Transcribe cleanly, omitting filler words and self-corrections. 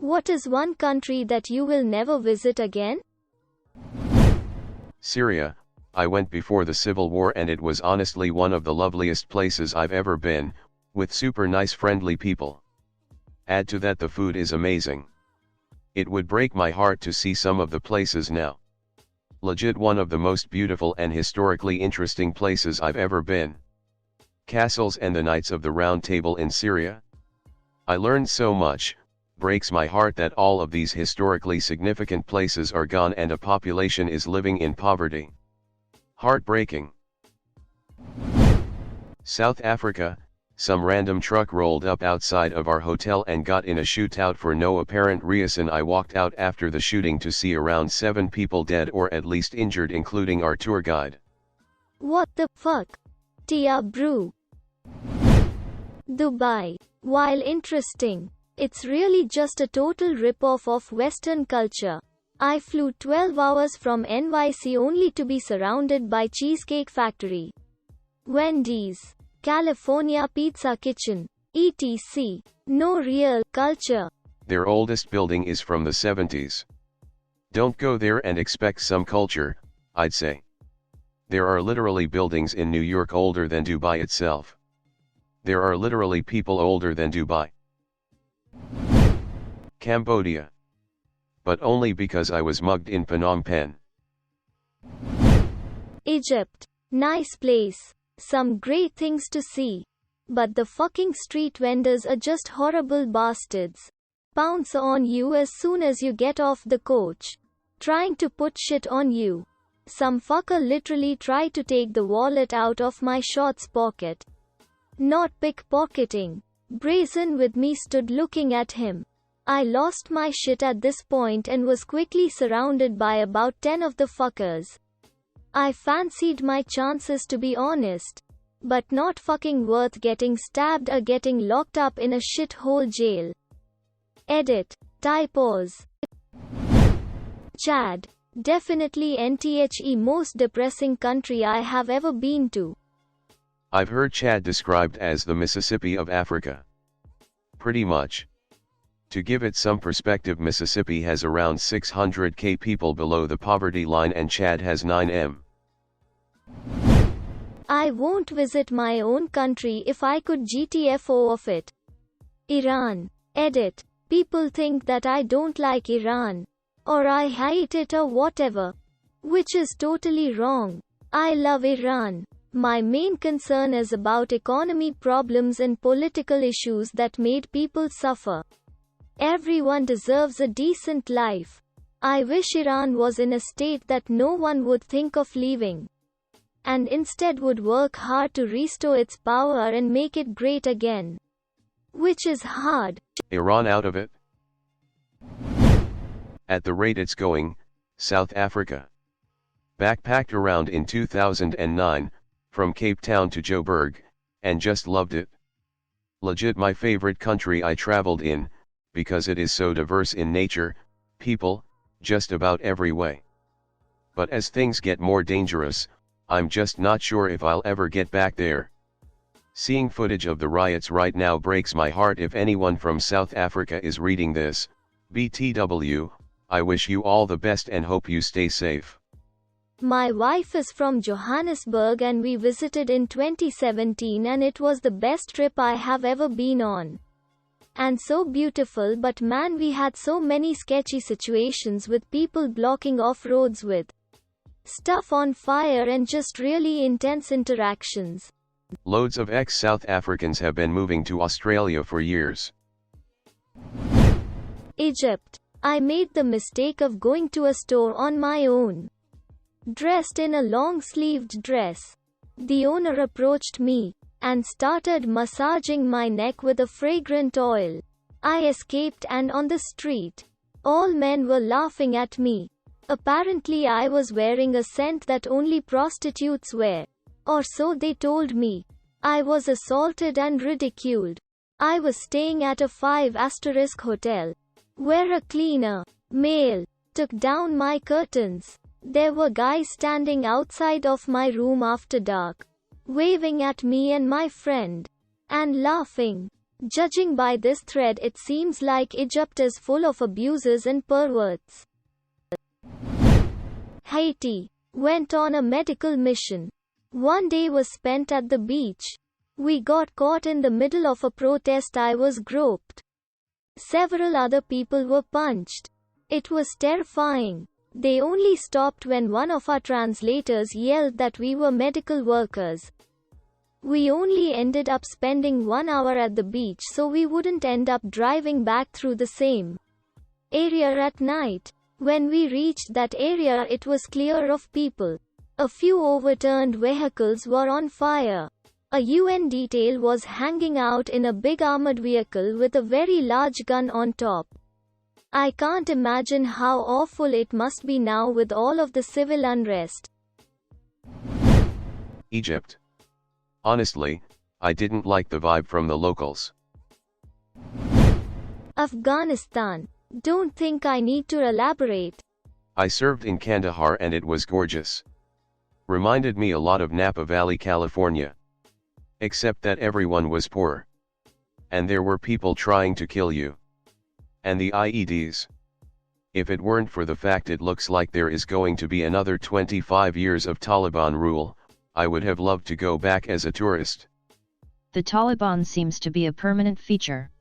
What is one country that you will never visit again? Syria. I went before the civil war and it was honestly one of the loveliest places I've ever been, with super nice friendly people. Add to that the food is amazing. It would break my heart to see some of the places now. Legit one of the most beautiful and historically interesting places I've ever been. Castles and the Knights of the Round Table in Syria. I learned so much. Breaks my heart that all of these historically significant places are gone and a population is living in poverty. Heartbreaking. South Africa. Some random truck rolled up outside of our hotel and got in a shootout for no apparent reason. I walked out after the shooting to see around 7 people dead or at least injured, including our tour guide. What the fuck? Tia brew. Dubai. While interesting, it's really just a total rip-off of Western culture. I flew 12 hours from NYC only to be surrounded by Cheesecake Factory, Wendy's, California Pizza Kitchen, etc. No real culture. Their oldest building is from the 70s. Don't go there and expect some culture, I'd say. There are literally buildings in New York older than Dubai itself. There are literally people older than Dubai. Cambodia. But only because I was mugged in Phnom Penh. Egypt. Nice place. Some great things to see. But the fucking street vendors are just horrible bastards. Pounce on you as soon as you get off the coach. Trying to put shit on you. Some fucker literally tried to take the wallet out of my shorts pocket. Not pickpocketing. Brazen with me stood looking at him. I lost my shit at this point and was quickly surrounded by about 10 of the fuckers. I fancied my chances, to be honest. But not fucking worth getting stabbed or getting locked up in a shithole jail. Edit. Typos. Chad. Definitely NTHE most depressing country I have ever been to. I've heard Chad described as the Mississippi of Africa. Pretty much. To give it some perspective, Mississippi has around 600k people below the poverty line and Chad has 9m. I won't visit my own country if I could GTFO of it. Iran. Edit. People think that I don't like Iran. Or I hate it or whatever. Which is totally wrong. I love Iran. My main concern is about economy problems and political issues that made people suffer. Everyone deserves a decent life. I wish Iran was in a state that no one would think of leaving. And instead would work hard to restore its power and make it great again. Which is hard. Iran out of it? At the rate it's going, South Africa. Backpacked around in 2009, from Cape Town to Joburg, and just loved it. Legit my favorite country I traveled in, because it is so diverse in nature, people, just about every way. But as things get more dangerous, I'm just not sure if I'll ever get back there. Seeing footage of the riots right now breaks my heart. If anyone from South Africa is reading this, BTW, I wish you all the best and hope you stay safe. My wife is from Johannesburg and we visited in 2017 and it was the best trip I have ever been on. And so beautiful, but man, we had so many sketchy situations with people blocking off roads with stuff on fire and just really intense interactions. Loads of ex-South Africans have been moving to Australia for years. Egypt. I made the mistake of going to a store on my own. Dressed in a long-sleeved dress. The owner approached me and started massaging my neck with a fragrant oil. I escaped, and on the street, all men were laughing at me. Apparently I was wearing a scent that only prostitutes wear. Or so they told me. I was assaulted and ridiculed. I was staying at a 5* hotel, where a cleaner, male, took down my curtains. There were guys standing outside of my room after dark, waving at me and my friend, and laughing. Judging by this thread, it seems like Egypt is full of abusers and perverts. Haiti went on a medical mission. One day was spent at the beach. We got caught in the middle of a protest. I was groped. Several other people were punched. It was terrifying. They only stopped when one of our translators yelled that we were medical workers. We only ended up spending 1 hour at the beach so we wouldn't end up driving back through the same area at night. When we reached that area, it was clear of people. A few overturned vehicles were on fire. A UN detail was hanging out in a big armored vehicle with a very large gun on top. I can't imagine how awful it must be now with all of the civil unrest. Egypt. Honestly, I didn't like the vibe from the locals. Afghanistan. Don't think I need to elaborate. I served in Kandahar and it was gorgeous. Reminded me a lot of Napa Valley, California. Except that everyone was poor. And there were people trying to kill you. And the IEDs. If it weren't for the fact it looks like there is going to be another 25 years of Taliban rule, I would have loved to go back as a tourist. The Taliban seems to be a permanent feature.